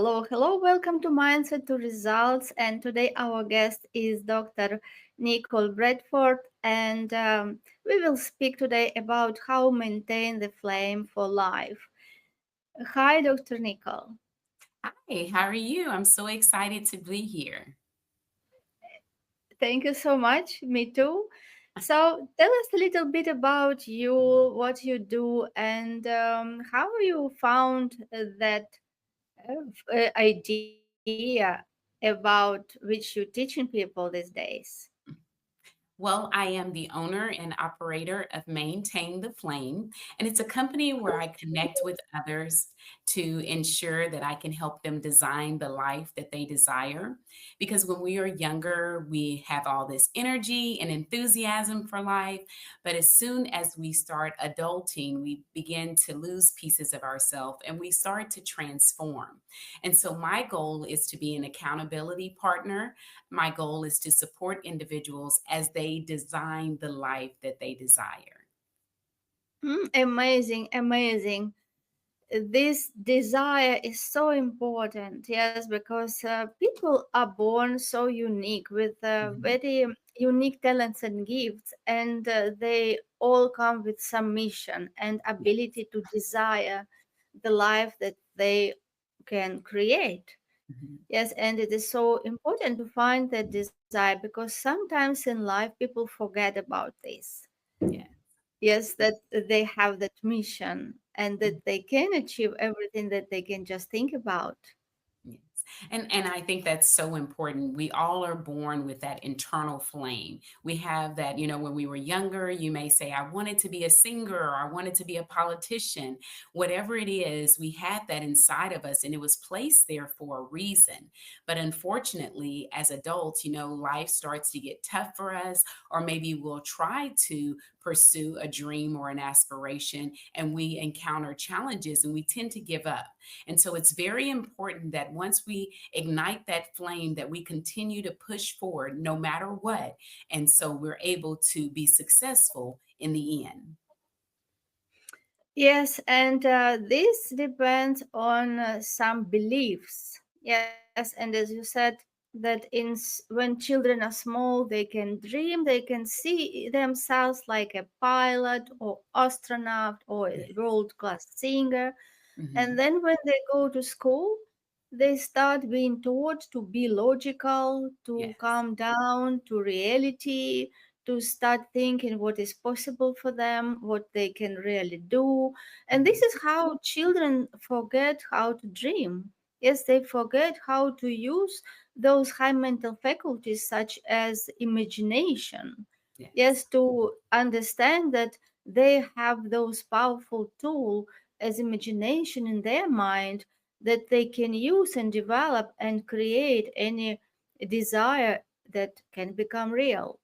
Hello, hello, welcome to Mindset to Results. And today our guest is Dr. Nicole Bradford, and we will speak today about how maintain the flame for life. Hi, Dr. Nicole. Hi, how are you? I'm so excited to be here. Thank you so much. Me too. So, tell us a little bit about you, what you do, and how you found that idea about which you're teaching people these days. Well, I am the owner and operator of Maintain the Flame, and it's a company where I connect with others to ensure that I can help them design the life that they desire. Because when we are younger, we have all this energy and enthusiasm for life, but as soon as we start adulting, we begin to lose pieces of ourselves and we start to transform. And so, my goal is to be an accountability partner. My goal is to support individuals as they design the life that they desire. Amazing, amazing. This desire is so important, yes, because people are born so unique with Mhm. very unique talents and gifts, and they all come with some mission and Yeah. ability to desire the life that they can create. Mhm. Yes, and it is so important to find that desire because sometimes in life people forget about this. Yeah. Yes, that they have that mission and that they can achieve everything that they can just think about. Yes. And I think that's so important. We all are born with that internal flame. We have that, when we were younger, you may say, I wanted to be a singer or I wanted to be a politician. Whatever it is, we had that inside of us and it was placed there for a reason. But unfortunately, as adults, life starts to get tough for us, or maybe we'll try to pursue a dream or an aspiration and we encounter challenges and we tend to give up. And so it's very important that once we ignite that flame, that we continue to push forward no matter what. And so we're able to be successful in the end. Yes, and this depends on some beliefs. Yes, and as you said, that when children are small, they can dream, they can see themselves like a pilot or astronaut or a Yes. world-class singer. And Mhm. then when they go to school, they start being taught to be logical, to Yes. calm down to reality, to start thinking what is possible for them, what they can really do. And this Mhm. is how children forget how to dream. Yes, they forget how to use those high mental faculties, such as imagination. Yes, Yes. to understand that they have those powerful tools as imagination in their mind that they can use and develop and create any desire that can become real.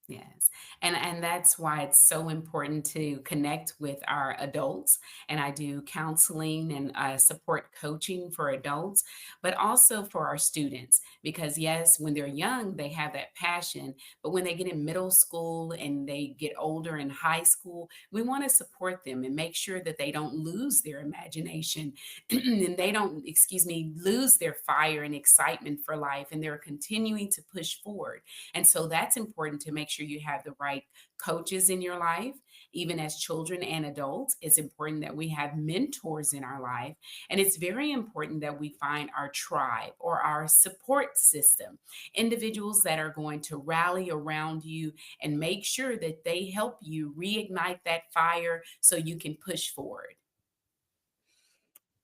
Yes. And that's why it's so important to connect with our adults. And I do counseling and support coaching for adults, but also for our students. Because yes, when they're young, they have that passion. But when they get in middle school and they get older in high school, we want to support them and make sure that they don't lose their imagination and they don't, excuse me, lose their fire and excitement for life. And they're continuing to push forward. And so that's important to make sure you have the right coaches in your life, even as children and adults. It's important that we have mentors in our life. And it's very important that we find our tribe or our support system, individuals that are going to rally around you and make sure that they help you reignite that fire so you can push forward.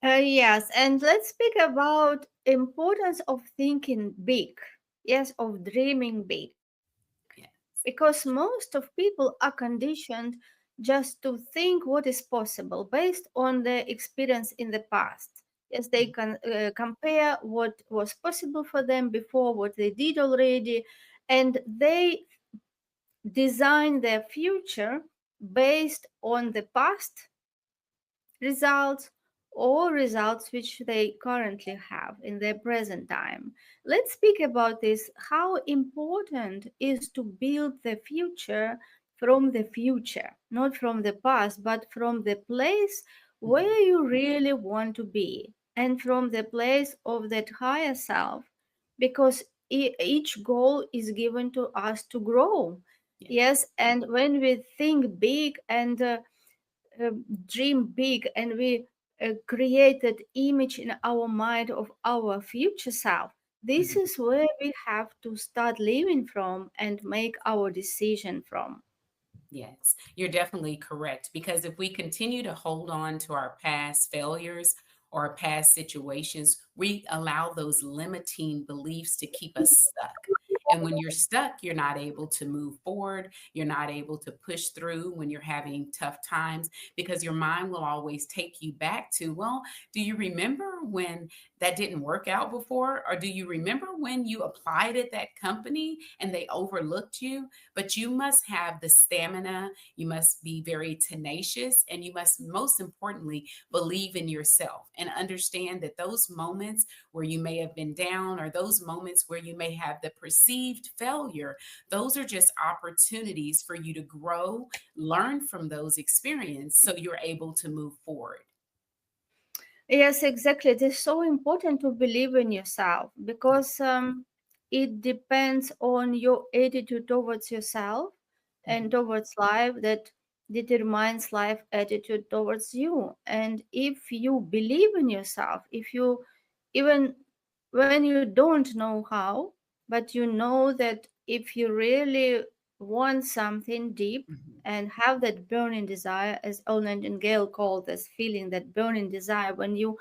Yes, and let's speak about importance of thinking big. Yes, of dreaming big. Because Yes. most of people are conditioned just to think what is possible based on their experience in the past. Yes, they can compare what was possible for them before, what they did already, and they design their future based on the past results or results which they currently have in their present time. Let's speak about this how important is to build the future from the future, not from the past, but from the place Mhm. where you really want to be. and from the place of that higher self, because each goal is given to us to grow. Yeah. Yes, and when we think big and uh, dream big, and we create that image in our mind of our future self, this Mhm. is where we have to start living from and make our decision from. Yes, you're definitely correct. Because if we continue to hold on to our past failures or past situations, we allow those limiting beliefs to keep us stuck. And when you're stuck, you're not able to move forward. You're not able to push through when you're having tough times, because your mind will always take you back to, well, do you remember when that didn't work out before? Or do you remember when you applied at that company and they overlooked you? But you must have the stamina, you must be very tenacious, and you must, most importantly, believe in yourself and understand that those moments where you may have been down, or those moments where you may have the perceived failure, those are just opportunities for you to grow, learn from those experiences so you're able to move forward. Yes, exactly. It is so important to believe in yourself, Yeah. because it depends on your attitude towards yourself and Mhm. towards life, that determines life attitude towards you. And if you believe in yourself, if you, even when you don't know how, but you know that if you really want something deep Mhm. and have that burning desire, as Elena and Gail called this feeling, that burning desire, when you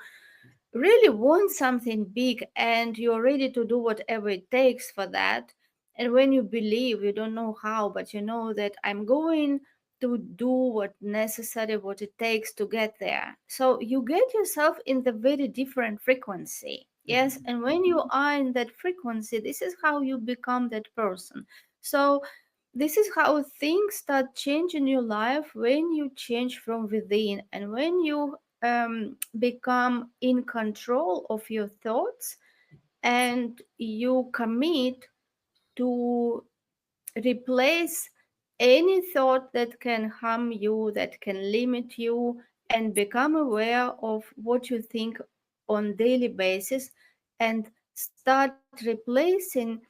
really want something big and you're ready to do whatever it takes for that, and when you believe, you don't know how, but you know that I'm going to do what necessary, what it takes to get there, so you get yourself in the very different frequency. Yes, Mhm. and when you are in that frequency, this is how you become that person. So this is how things start changing your life, when you change from within, and when you become in control of your thoughts, and you commit to replace any thought that can harm you, that can limit you, and become aware of what you think on daily basis, and start replacing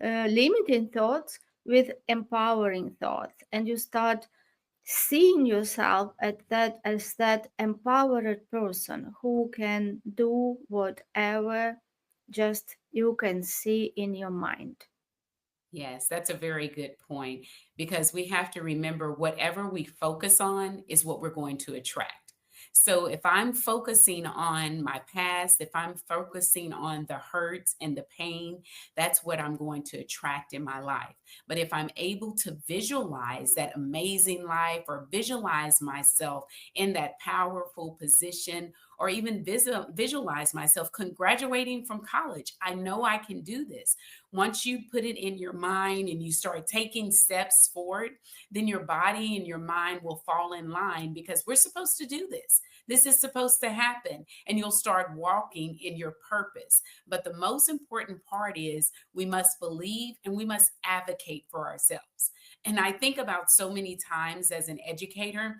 limiting thoughts with empowering thoughts, and you start seeing yourself at that as that empowered person who can do whatever just you can see in your mind. Yes, that's a very good point, because we have to remember whatever we focus on is what we're going to attract. So if I'm focusing on my past, if I'm focusing on the hurts and the pain, that's what I'm going to attract in my life. But if I'm able to visualize that amazing life, or visualize myself in that powerful position, or even visualize myself graduating from college, I know I can do this. Once you put it in your mind and you start taking steps forward, then your body and your mind will fall in line, because we're supposed to do this. This is supposed to happen, and you'll start walking in your purpose. But the most important part is we must believe and we must advocate for ourselves. And I think about so many times as an educator,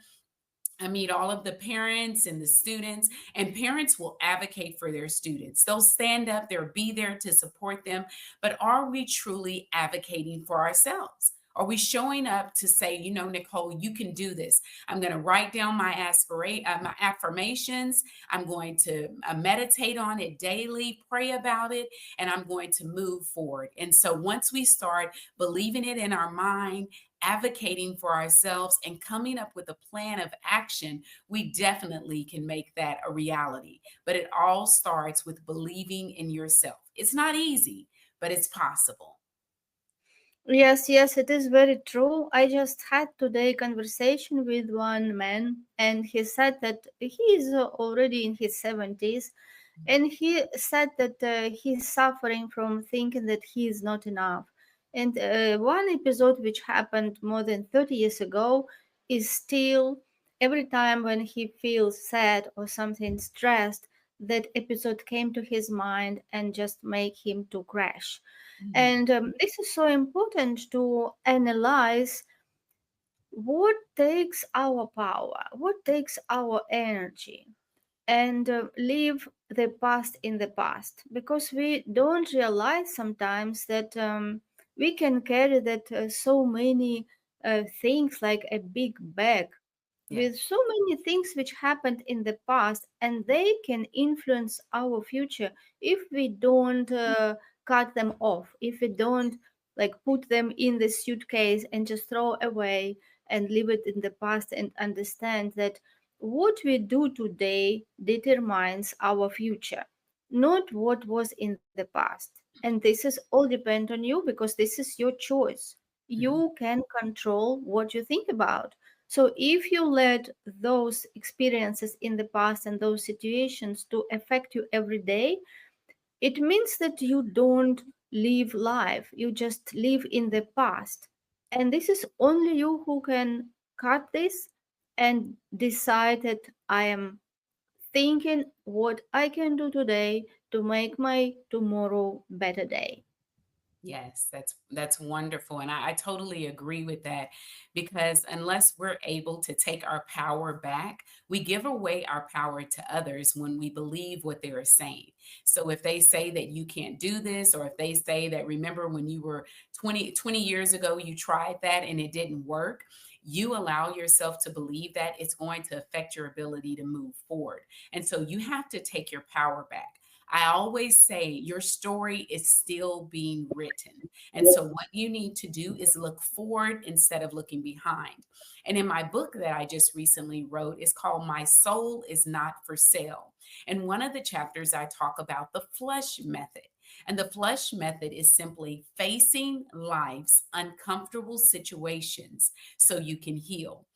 I meet all of the parents and the students, and parents will advocate for their students. They'll stand up, they'll be there to support them. But are we truly advocating for ourselves? Are we showing up to say, Nicole, you can do this? I'm going to write down my affirmations. I'm going to meditate on it daily, pray about it, and I'm going to move forward. And so once we start believing it in our mind, advocating for ourselves, and coming up with a plan of action, we definitely can make that a reality. But it all starts with believing in yourself. It's not easy, but it's possible. Yes, yes, it is very true. I just had today conversation with one man, and he said that he is already in his 70s, and he said that he's suffering from thinking that he is not enough. And one episode which happened more than 30 years ago is still, every time when he feels sad or something stressed, that episode came to his mind and just make him to crash. Mhm. And this is so important to analyze what takes our power, what takes our energy. and leave the past in the past, because we don't realize sometimes that we can carry that so many things like a big bag Yeah. with so many things which happened in the past, and they can influence our future if we don't cut them off, if we don't like put them in the suitcase and just throw away and leave it in the past, and understand that what we do today determines our future, not what was in the past. And this is all depend on you, because this is your choice. Mhm. You can control what you think about. So if you let those experiences in the past and those situations to affect you every day, it means that you don't live life. You just live in the past. And this is only you who can cut this and decide that I am thinking what I can do today to make my tomorrow better day. Yes, that's wonderful. And I totally agree with that, because unless we're able to take our power back, we give away our power to others when we believe what they are saying. So if they say that you can't do this, or if they say that, remember when you were 20 years ago, you tried that and it didn't work, you allow yourself to believe that, it's going to affect your ability to move forward. And so you have to take your power back. I always say your story is still being written. And so, what you need to do is look forward instead of looking behind. And in my book that I just recently wrote, is called My Soul is Not for Sale. And one of the chapters, I talk about the flush method. And the flush method is simply facing life's uncomfortable situations so you can heal.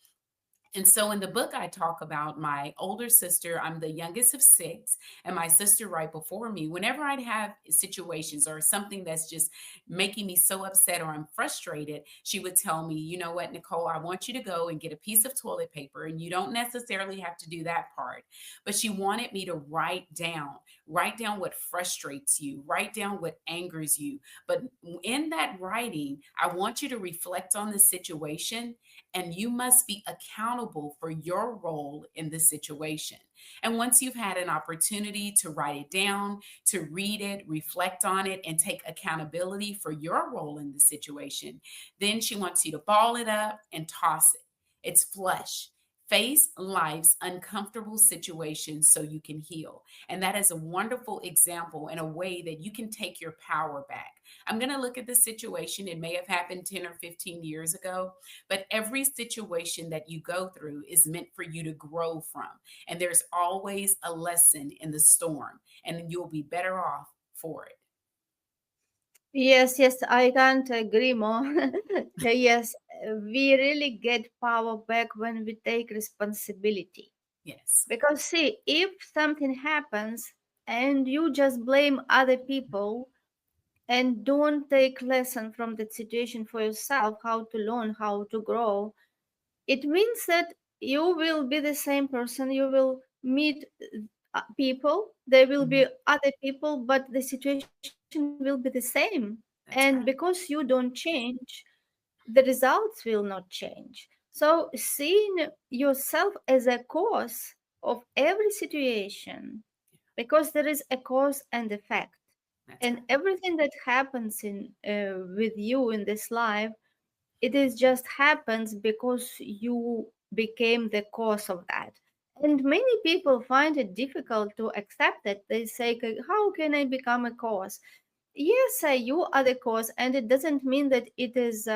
And so in the book, I talk about my older sister. I'm the youngest of six, and my sister right before me. Whenever I'd have situations or something that's just making me so upset or I'm frustrated, she would tell me, you know what, Nicole, I want you to go and get a piece of toilet paper. And you don't necessarily have to do that part. But she wanted me to write down what frustrates you, write down what angers you. But in that writing, I want you to reflect on the situation, and you must be accountable for your role in the situation. And once you've had an opportunity to write it down, to read it, reflect on it, and take accountability for your role in the situation, then she wants you to ball it up and toss it. It's flush. Face life's uncomfortable situations so you can heal. And that is a wonderful example and a way that you can take your power back. I'm going to look at the situation. It may have happened 10 or 15 years ago, but every situation that you go through is meant for you to grow from. And there's always a lesson in the storm, and you'll be better off for it. Yes, yes, I can't agree more. Yes, we really get power back when we take responsibility. Yes. Because, see, if something happens and you just blame other people and don't take lesson from that situation for yourself, how to learn, how to grow, it means that you will be the same person. You will meet people, there will be Mhm. other people, but the situation will be the same. And That's because right. you don't change, the results will not change. So, seeing yourself as a cause of every situation, because there is a cause and effect, That's and right. everything that happens in with you in this life, it is just happens because you became the cause of that. And many people find it difficult to accept that. They say, "Okay, how can I become a cause?" Yes, you are the cause, and it doesn't mean that it is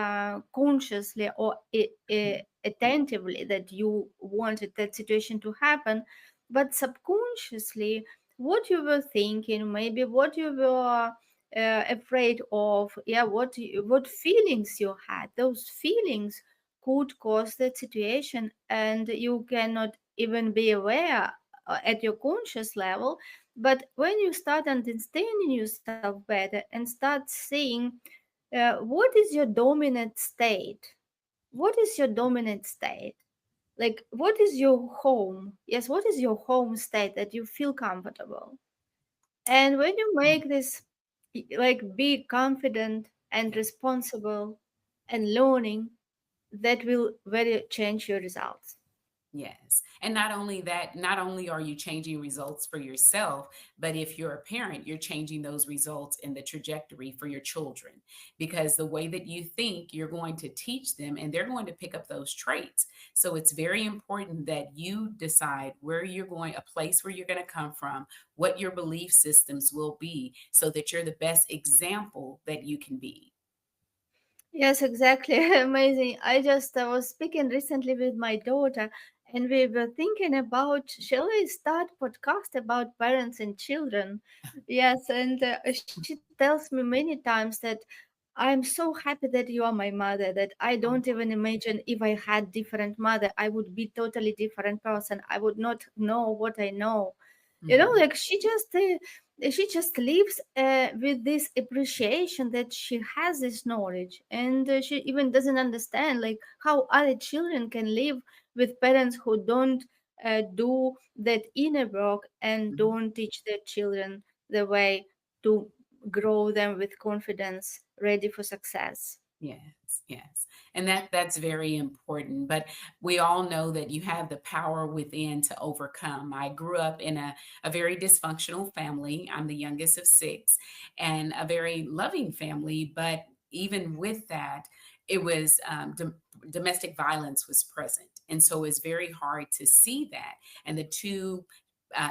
consciously or Mhm. attentively that you wanted that situation to happen, but subconsciously, what you were thinking, maybe what you were afraid of, yeah, what feelings you had, those feelings could cause that situation, and you cannot even be aware at your conscious level. But when you start understanding yourself better and start seeing what is your dominant state, what is your dominant state, like what is your home, yes, what is your home state that you feel comfortable. And when you Mhm. make this, like be confident and Yeah. responsible and learning, that will very change your results. Yes. And not only that, not only are you changing results for yourself, but if you're a parent, you're changing those results in the trajectory for your children. Because the way that you think, you're going to teach them and they're going to pick up those traits. So it's very important that you decide where you're going, a place where you're going to come from, what your belief systems will be, so that you're the best example that you can be. Yes, exactly. Amazing. I just was speaking recently with my daughter, and we were thinking about shall I start podcast about parents and children? Yes, and she tells me many times that I'm so happy that you are my mother, that I don't even imagine if I had different mother, I would be totally different person. I would not know what I know. Mhm. Like she just lives with this appreciation that she has this knowledge, and she even doesn't understand like how other children can live with parents who don't do that inner work and Mhm. don't teach their children the way to grow them with confidence, ready for success. Yes, yes. And that's very important. But we all know that you have the power within to overcome. I grew up in a very dysfunctional family. I'm the youngest of six, and a very loving family. But even with that, it was domestic violence was present. And so it's very hard to see that. And the two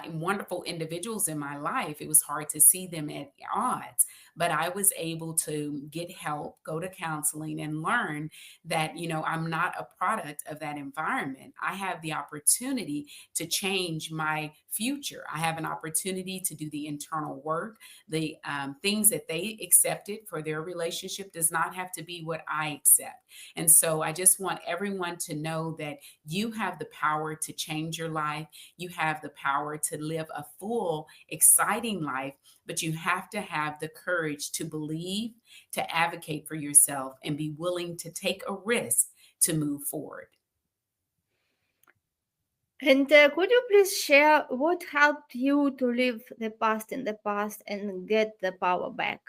wonderful individuals in my life, it was hard to see them at odds, but I was able to get help, go to counseling, and learn that, I'm not a product of that environment. I have the opportunity to change my future. I have an opportunity to do the internal work. The things that they accepted for their relationship does not have to be what I accept. And so I just want everyone to know that you have the power to change your life. You have the power to live a full, exciting life, but you have to have the courage to believe, to advocate for yourself, and be willing to take a risk to move forward. And could you please share what helped you to leave the past in the past and get the power back?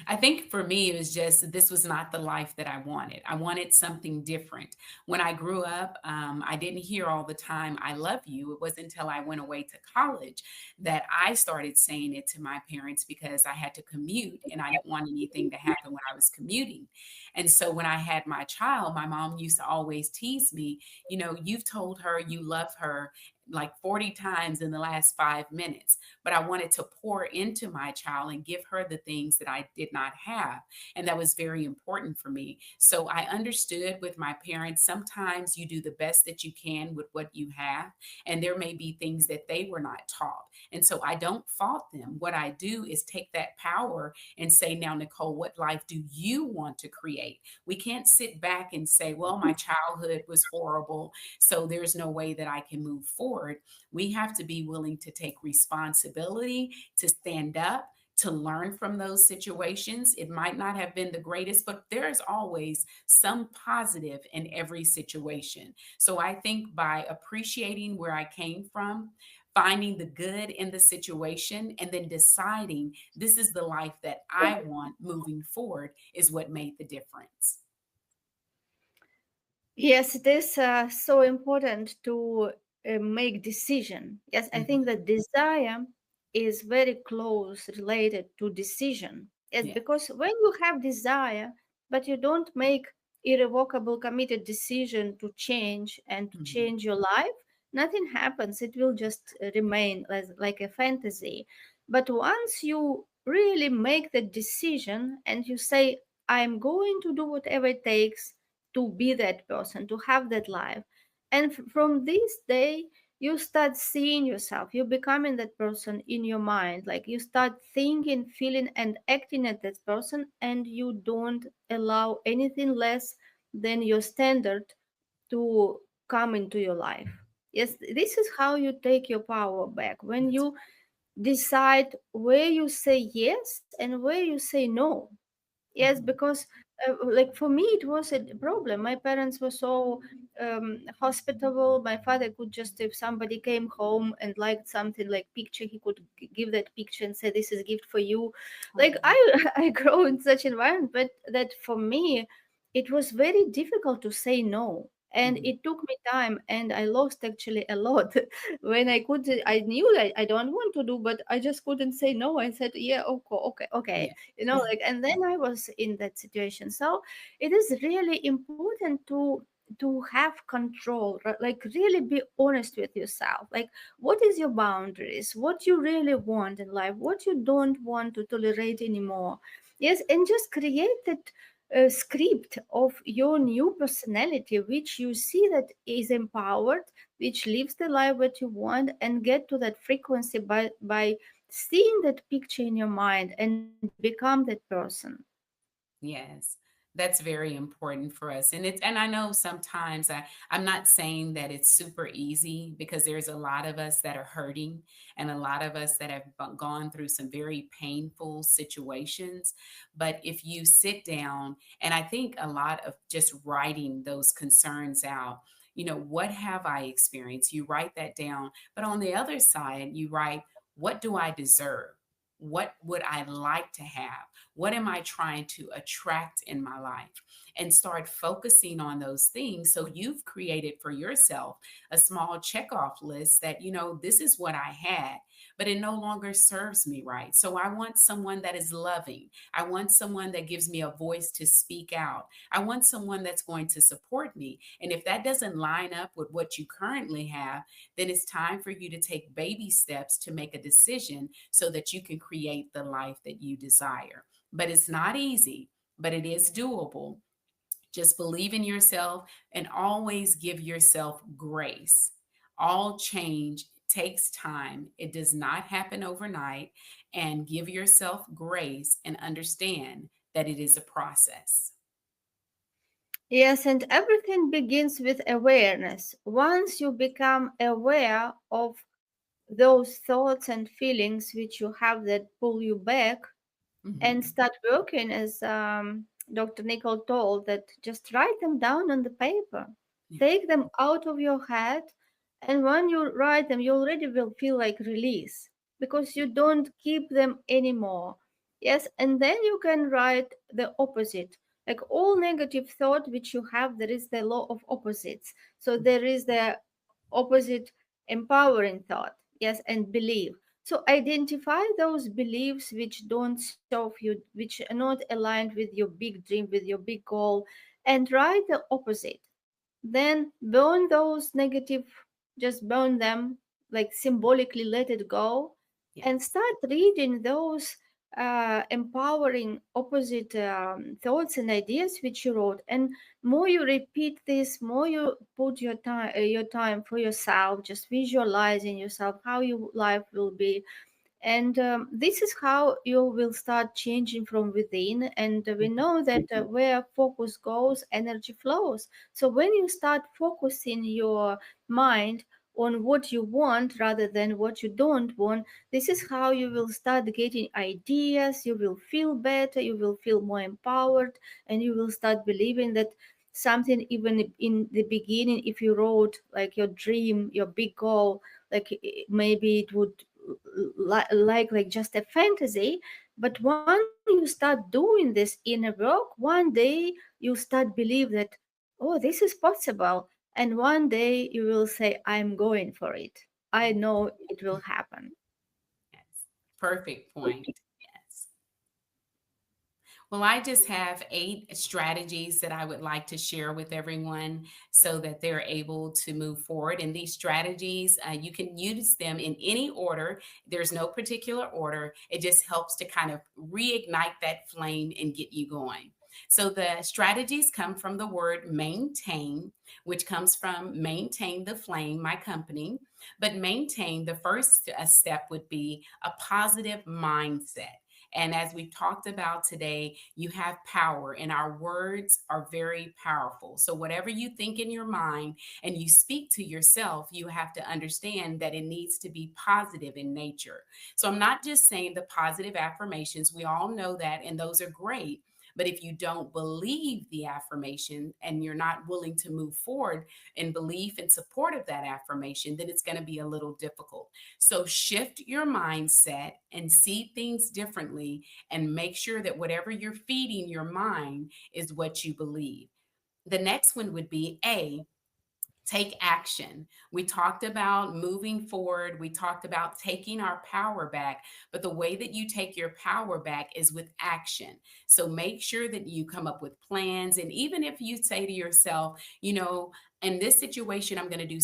I think for me, it was just this was not the life that I wanted. I wanted something different. When I grew up, I didn't hear all the time, I love you. It wasn't until I went away to college that I started saying it to my parents because I had to commute and I didn't want anything to happen when I was commuting. And so when I had my child, my mom used to always tease me, you've told her you love her like 40 times in the last 5 minutes, but I wanted to pour into my child and give her the things that I did not have. And that was very important for me. So I understood with my parents, sometimes you do the best that you can with what you have. And there may be things that they were not taught. And so I don't fault them. What I do is take that power and say, now, Nicole, what life do you want to create? We can't sit back and say, well, my childhood was horrible, so there's no way that I can move forward. We have to be willing to take responsibility, to stand up, to learn from those situations. It might not have been the greatest, but there's always some positive in every situation. So I think by appreciating where I came from, finding the good in the situation, and then deciding this is the life that I want moving forward is what made the difference. Yes, it is so important to make decision. Yes, I Mhm. think that desire is very close related to decision. Yes, Yeah. because when you have desire, but you don't make irrevocable committed decision to change and to Mhm. change your life, nothing happens. It will just remain as like a fantasy. But once you really make the decision and you say, I'm going to do whatever it takes to be that person, to have that life. And from this day, you start seeing yourself, you're becoming that person in your mind. Like you start thinking, feeling, and acting as that person, and you don't allow anything less than your standard to come into your life. Yes, this is how you take your power back when That's you decide where you say yes and where you say no. Yes, mhm. because like for me, it was a problem. My parents were so hospitable. My father could just, if somebody came home and liked something like picture, he could give that picture and say, "This is gift for you." Like Oh, I, I grow in such environment, but that for me, it was very difficult to say no. and Mhm. it took me time, and I lost actually a lot when I knew that I don't want to do, but I just couldn't say no. I said, yeah, okay, okay, okay, Yeah. like, and then I was in that situation. So it is really important to have control, like really be honest with yourself, like what is your boundaries, what you really want in life, what you don't want to tolerate anymore. Yes, and just create that script of your new personality, which you see that is empowered, which lives the life that you want, and get to that frequency by seeing that picture in your mind and become that person. Yes, that's very important for us. And I know sometimes I'm not saying that it's super easy because there's a lot of us that are hurting and a lot of us that have gone through some very painful situations. But if you sit down, and I think a lot of just writing those concerns out, what have I experienced? You write that down. But on the other side, you write, what do I deserve? What would I like to have? What am I trying to attract in my life? And start focusing on those things. So you've created for yourself a small checkoff list that, this is what I had, but it no longer serves me right. So I want someone that is loving. I want someone that gives me a voice to speak out. I want someone that's going to support me. And if that doesn't line up with what you currently have, then it's time for you to take baby steps to make a decision so that you can create the life that you desire. But it's not easy, but it is doable. Just believe in yourself and always give yourself grace. All change takes time, it does not happen overnight. And give yourself grace and understand that it is a process. Yes, and everything begins with awareness. Once you become aware of those thoughts and feelings which you have that pull you back, and Mhm. start working, as Dr. Nicole told, that just write them down on the paper, Yeah. take them out of your head, and when you write them, you already will feel like release because you don't keep them anymore. Yes, and then you can write the opposite. Like all negative thought which you have, there is the law of opposites. So there is the opposite empowering thought. Yes, and belief. So identify those beliefs which don't serve you, which are not aligned with your big dream, with your big goal, and write the opposite. Then burn those negative, just burn them, like symbolically let it go, and Yes. start reading those empowering opposite thoughts and ideas which you wrote. And more you repeat this, more you put your time for yourself, just visualizing yourself how your life will be. And this is how you will start changing from within. And we know that where focus goes, energy flows. So when you start focusing your mind on what you want rather than what you don't want, this is how you will start getting ideas. You will feel better, you will feel more empowered, and you will start believing that something, even in the beginning, if you wrote like your dream, your big goal, like maybe it would like just a fantasy, but once you start doing this inner work, one day you start believe that, oh, this is possible, and one day you will say, I'm going for it. I know it will happen. Yes. Perfect point. Yes. Well, I just have 8 strategies that I would like to share with everyone so that they're able to move forward. And these strategies, you can use them in any order. There's no particular order. It just helps to kind of reignite that flame and get you going. So the strategies come from the word maintain, which comes from Maintain the Flame, my company. But maintain, the first step would be a positive mindset. And as we've talked about today, you have power, and our words are very powerful. So, whatever you think in your mind and you speak to yourself, you have to understand that it needs to be positive in nature. So, I'm not just saying the positive affirmations, we all know that, and those are great. But if you don't believe the affirmation and you're not willing to move forward in belief and support of that affirmation, then it's going to be a little difficult. So shift your mindset and see things differently and make sure that whatever you're feeding your mind is what you believe. The next one would be A, Take action. We talked about moving forward. We talked about taking our power back. But the way that you take your power back is with action. So make sure that you come up with plans. And even if you say to yourself, in this situation, I'm going to do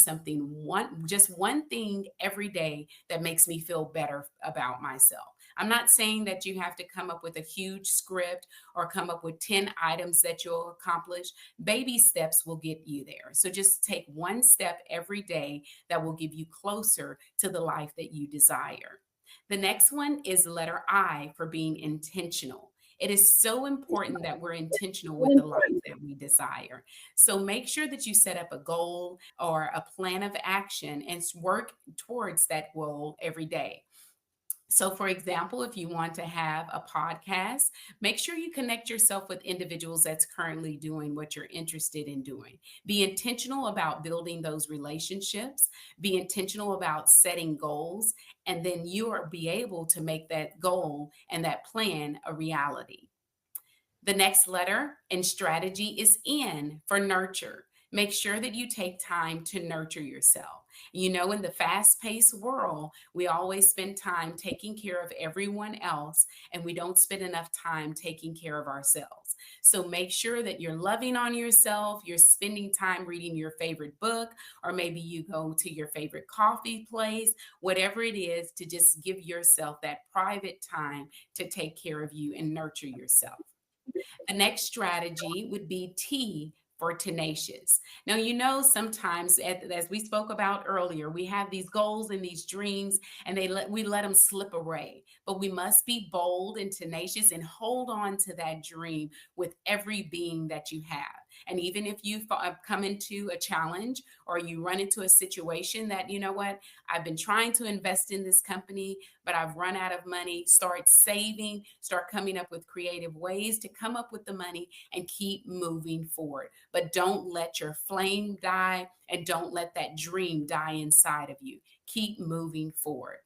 just one thing every day that makes me feel better about myself. I'm not saying that you have to come up with a huge script or come up with 10 items that you'll accomplish. Baby steps will get you there. So just take one step every day that will give you closer to the life that you desire. The next one is letter I for being intentional. It is so important that we're intentional with the life that we desire. So make sure that you set up a goal or a plan of action and work towards that goal every day. So, for example, if you want to have a podcast, make sure you connect yourself with individuals that's currently doing what you're interested in doing. Be intentional about building those relationships, be intentional about setting goals, and then you will be able to make that goal and that plan a reality. The next letter in strategy is N for nurture. Make sure that you take time to nurture yourself. In the fast paced world, we always spend time taking care of everyone else, and we don't spend enough time taking care of ourselves. So make sure that you're loving on yourself, you're spending time reading your favorite book, or maybe you go to your favorite coffee place, whatever it is, to just give yourself that private time to take care of you and nurture yourself. The next strategy would be T for tenacious. Now, sometimes, as we spoke about earlier, we have these goals and these dreams, and we let them slip away. But we must be bold and tenacious and hold on to that dream with every being that you have. And even if you come into a challenge or you run into a situation that, I've been trying to invest in this company, but I've run out of money, start saving, start coming up with creative ways to come up with the money and keep moving forward. But don't let your flame die and don't let that dream die inside of you. Keep moving forward.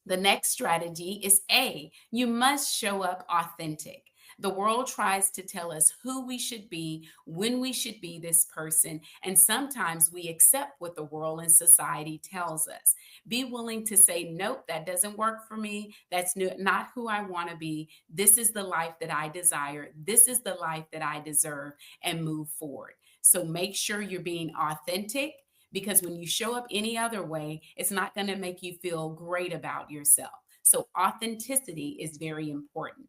The next strategy is A. You must show up authentic. The world tries to tell us who we should be, when we should be this person, and sometimes we accept what the world and society tells us. Be willing to say, nope, that doesn't work for me. That's not who I want to be. This is the life that I desire. This is the life that I deserve, and move forward. So make sure you're being authentic, because when you show up any other way, it's not going to make you feel great about yourself. So authenticity is very important.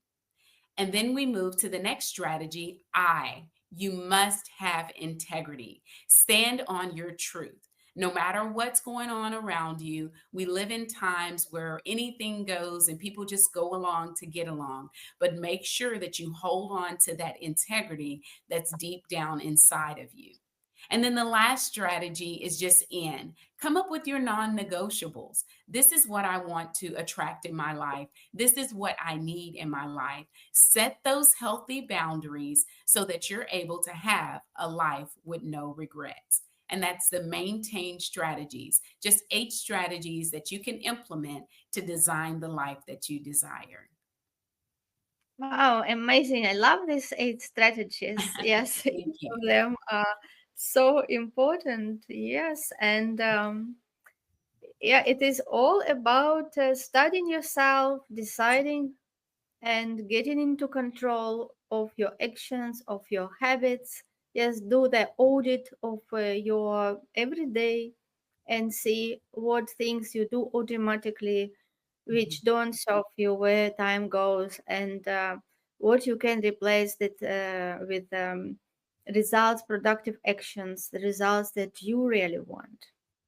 And then we move to the next strategy, I. You must have integrity. Stand on your truth. No matter what's going on around you, we live in times where anything goes and people just go along to get along. But make sure that you hold on to that integrity that's deep down inside of you. And then the last strategy is just in. Come up with your non negotiables. This is what I want to attract in my life. This is what I need in my life. Set those healthy boundaries so that you're able to have a life with no regrets. And that's the maintain strategies, just 8 strategies that you can implement to design the life that you desire. Wow, amazing. I love these 8 strategies. Yes, Thank each you. of them are so important. Yes. And yeah, it is all about studying yourself, deciding and getting into control of your actions, of your habits. Yes, do the audit of your everyday and see what things you do automatically which don't serve you where time goes, and what you can replace that with results, productive actions, the results that you really want.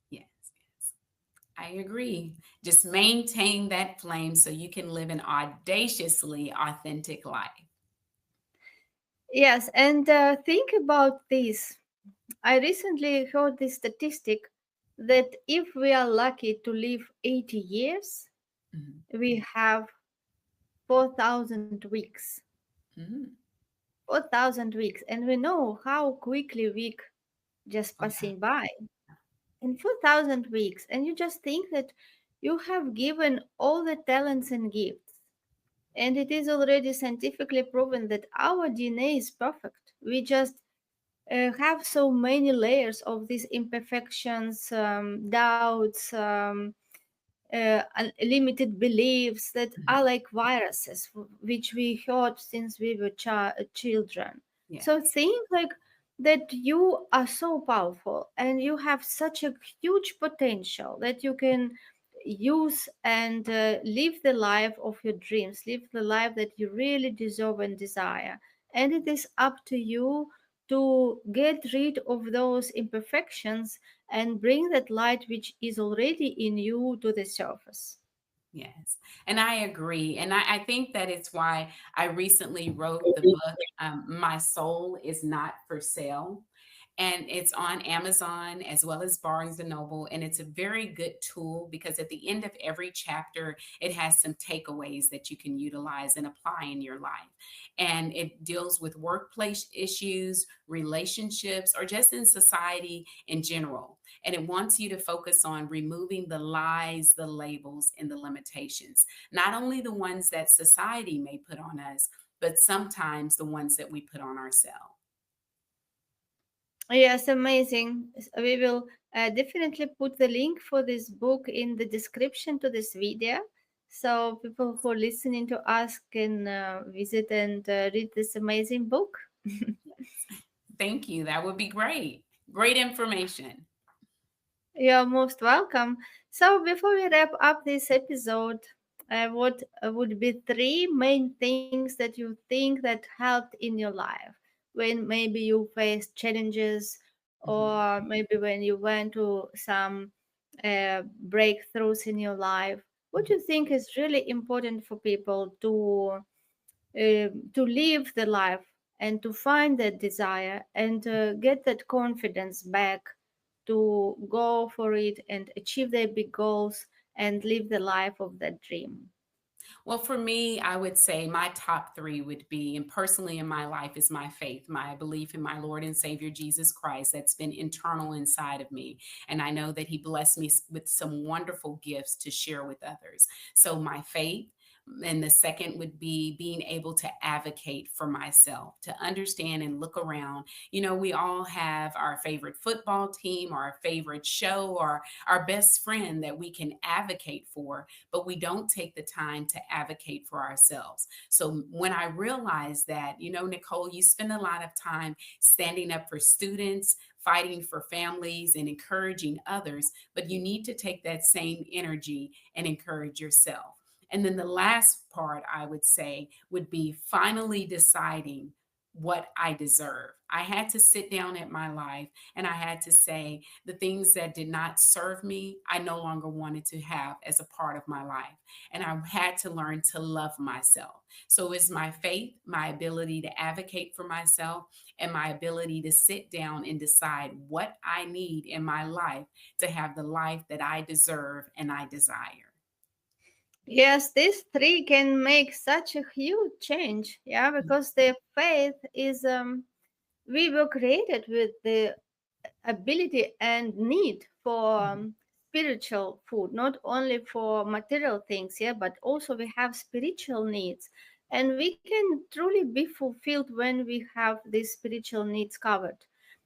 Yes, yes. I agree. Just maintain that flame so you can live an audaciously authentic life. Yes, and think about this. I recently heard this statistic that if we are lucky to live 80 years, Mhm. we have 4,000 weeks. Mhm. 4,000 weeks. And we know how quickly week just Oh, yeah. passing by. In 4,000 weeks, and you just think that you have given all the talents and gifts. And it is already scientifically proven that our DNA is perfect. We just have so many layers of these imperfections, doubts, limited beliefs that Mhm. are like viruses which we heard since we were children. So Yes. think like that you are so powerful and you have such a huge potential that you can use and live the life of your dreams, live the life that you really deserve and desire. And it is up to you to get rid of those imperfections and bring that light which is already in you to the surface. Yes, and I agree. And I think that it's why I recently wrote the book, My Soul is Not for Sale. And it's on Amazon as well as Barnes and Noble. And it's a very good tool because at the end of every chapter, it has some takeaways that you can utilize and apply in your life. And it deals with workplace issues, relationships, or just in society in general. And it wants you to focus on removing the lies, the labels, and the limitations, not only the ones that society may put on us, but sometimes the ones that we put on ourselves. Yes, amazing. We will definitely put the link for this book in the description to this video. So people who are listening to us can visit and read this amazing book. Thank you. That would be great. Great information. You're most welcome. So, before we wrap up this episode, what would be three main things that you think that helped in your life when maybe you faced challenges, Mhm. or maybe when you went to some breakthroughs in your life? What do you think is really important for people to live the life and to find that desire and get that confidence back to go for it and achieve their big goals and live the life of that dream. Well, for me, I would say my top three would be, and personally in my life, is my faith, my belief in my Lord and Savior Jesus Christ that's been internal inside of me. And I know that He blessed me with some wonderful gifts to share with others. So, my faith. And the second would be being able to advocate for myself, to understand and look around. You know, we all have our favorite football team or our favorite show or our best friend that we can advocate for, but we don't take the time to advocate for ourselves. So when I realized that, you know, Nicole, you spend a lot of time standing up for students, fighting for families, and encouraging others, but you need to take that same energy and encourage yourself. And then the last part I would say would be finally deciding what I deserve. I had to sit down at my life and I had to say the things that did not serve me, I no longer wanted to have as a part of my life. And I had to learn to love myself. So it's my faith, my ability to advocate for myself, and my ability to sit down and decide what I need in my life to have the life that I deserve and I desire. Yes, these three can make such a huge change, yeah, because their faith is we were created with the ability and need for Mhm. spiritual food, not only for material things, yeah, but also we have spiritual needs. And we can truly be fulfilled when we have these spiritual needs covered.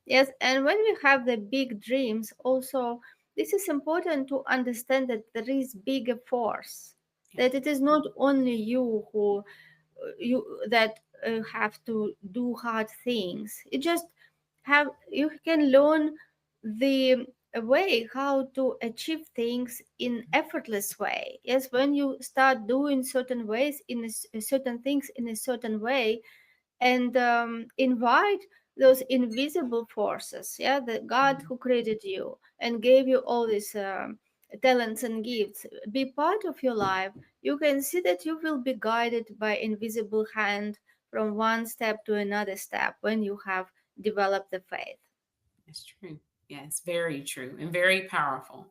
Yes, and when we have the big dreams, also, this is important to understand that there is bigger force, that it is not only you who you that have to do hard things. It just have you can learn the way how to achieve things in effortless way. Yes, when you start doing certain ways in certain things in a certain way, and invite those invisible forces, yeah, the God Mhm. who created you and gave you all these talents and gifts be part of your life, you can see that you will be guided by invisible hand from one step to another step when you have developed the faith. That's true. Yes, very true and very powerful.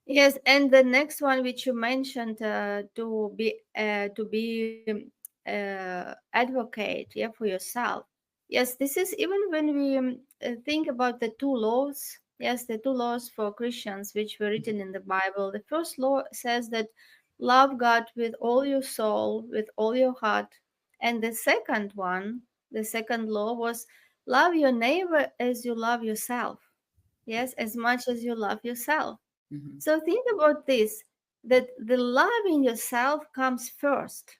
Yes, and the next one which you mentioned, to be advocate, yeah, for yourself. Yes, this is even when we think about the two laws. Yes, the two laws for Christians which were Mhm. written in the Bible. The first law says that love God with all your soul, with all your heart, and the second one, the second law was love your neighbor as you love yourself. Yes, as much as you love yourself. Mhm. So think about this, that the love in yourself comes first.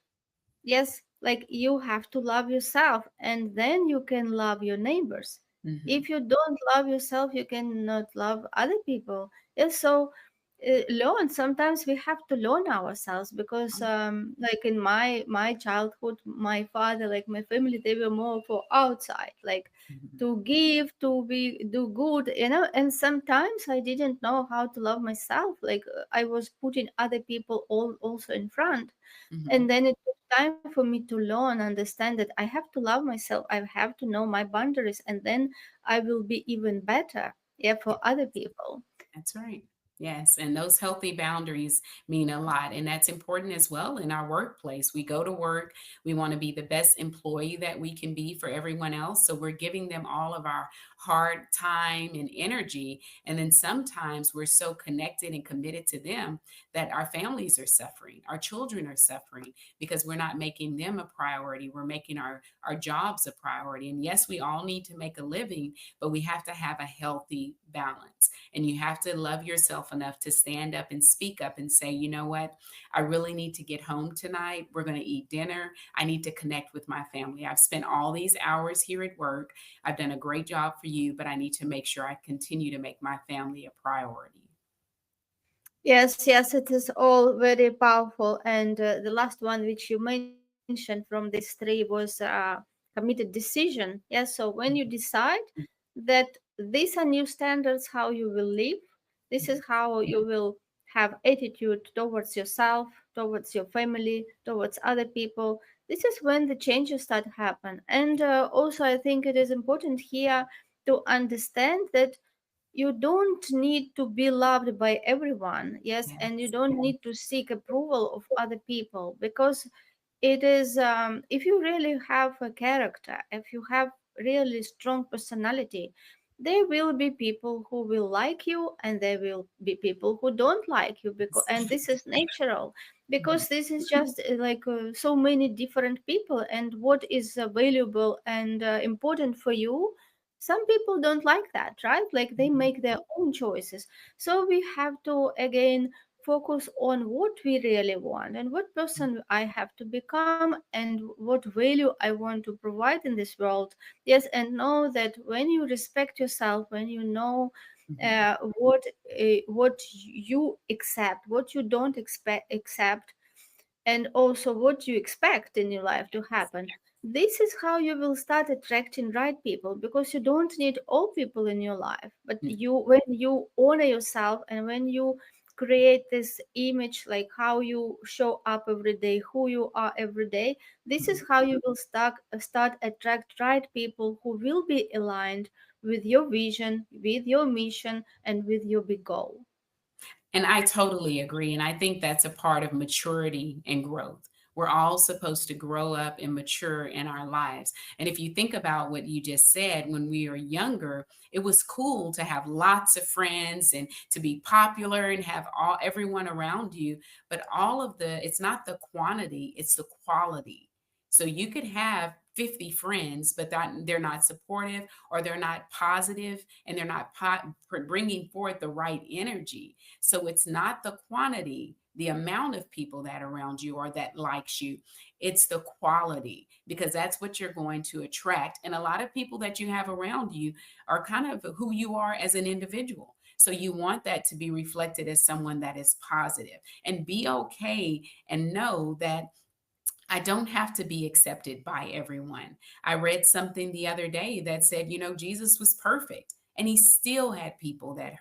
Yes, like you have to love yourself and then you can love your neighbors. Mhm. If you don't love yourself, you cannot love other people. Yes, so learn. Sometimes we have to learn ourselves because, like in my childhood, my father, like my family, they were more for outside, like Mhm. to give, to be, do good, you know. And sometimes I didn't know how to love myself. Like I was putting other people all also in front, Mhm. and then it took time for me to learn, understand that I have to love myself, I have to know my boundaries, and then I will be even better, yeah, for other people. That's right. Yes. And those healthy boundaries mean a lot. And that's important as well in our workplace. We go to work, we want to be the best employee that we can be for everyone else. So we're giving them all of our hard time and energy. And then sometimes we're so connected and committed to them that our families are suffering, our children are suffering because we're not making them a priority. We're making our jobs a priority. And yes, we all need to make a living, but we have to have a healthy balance. And you have to love yourself enough to stand up and speak up and say, you know what? I really need to get home tonight. We're going to eat dinner. I need to connect with my family. I've spent all these hours here at work. I've done a great job for you, but I need to make sure I continue to make my family a priority. Yes, yes, it is all very powerful. And the last one, which you mentioned from these three, was committed decision. Yes, so when you decide that these are new standards, how you will live, this is how you will have attitude towards yourself, towards your family, towards other people. This is when the changes start to happen. And also, I think it is important here to understand that you don't need to be loved by everyone, yes, and you Yes. don't need to seek approval of other people, because it is, if you really have a character, if you have really strong personality, there will be people who will like you and there will be people who don't like you, because, and this is natural, Mhm. because this is just like so many different people, and what is valuable and important for you, some people don't like that, right? Like they Mhm. make their own choices. So we have to again focus on what we really want and what person I have to become and what value I want to provide in this world. Yes, and know that when you respect yourself, when you know Mhm. what you accept, what you don't accept, and also what you expect in your life to happen, this is how you will start attracting right people, because you don't need all people in your life, but Mhm. you, when you honor yourself and when you create this image, like how you show up every day, who you are every day, this is how you will start attract right people who will be aligned with your vision, with your mission, and with your big goal. And I totally agree. And I think that's a part of maturity and growth. We're all supposed to grow up and mature in our lives. And if you think about what you just said, when we were younger, it was cool to have lots of friends and to be popular and have all everyone around you. But all of the, it's not the quantity, it's the quality. So you could have 50 friends, but that they're not supportive or they're not positive and they're not bringing forth the right energy. So it's not the quantity, the amount of people that are around you or that likes you. It's the quality, because that's what you're going to attract. And a lot of people that you have around you are kind of who you are as an individual. So you want that to be reflected as someone that is positive, and be okay and know that I don't have to be accepted by everyone. I read something the other day that said, you know, Jesus was perfect and he still had people that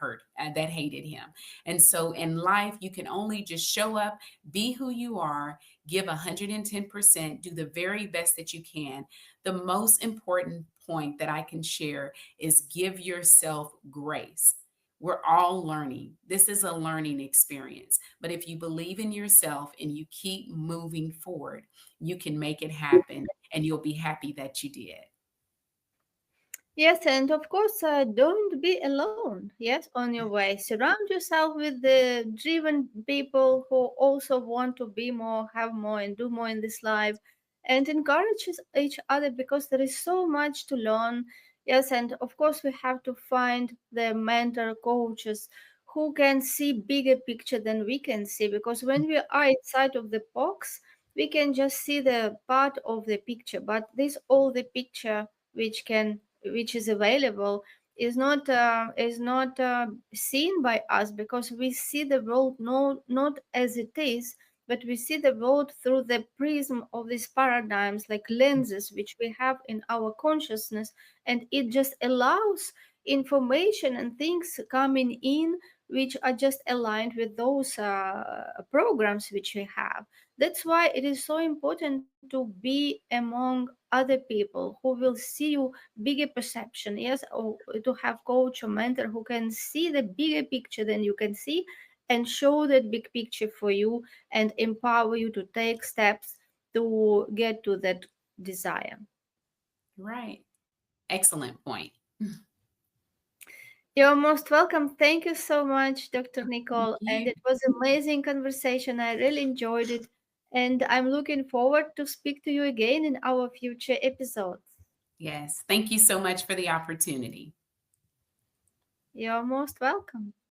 that hated him. And so in life, you can only just show up, be who you are, give 110%, do the very best that you can. The most important point that I can share is give yourself grace. We're all learning. This is a learning experience. But if you believe in yourself and you keep moving forward, you can make it happen and you'll be happy that you did. Yes, and of course, don't be alone. Yes, on your way. Surround yourself with the driven people who also want to be more, have more, and do more in this life, and encourage each other, because there is so much to learn. Yes, and of course we have to find the mentor coaches who can see bigger picture than we can see, because when we are inside of the box, we can just see the part of the picture, but this all the picture which is available is not seen by us, because we see the world not as it is, but we see the world through the prism of these paradigms, like lenses which we have in our consciousness, and it just allows information and things coming in which are just aligned with those programs which we have. That's why it is so important to be among other people who will see you bigger perception, yes, or to have coach or mentor who can see the bigger picture than you can see, and show that big picture for you and empower you to take steps to get to that desire. Right. Excellent point. You're most welcome. Thank you so much, Dr. Thank Nicole. And you. it was amazing conversation. I really enjoyed it. And I'm looking forward to speak to you again in our future episodes. Yes. Thank you so much for the opportunity. You're most welcome.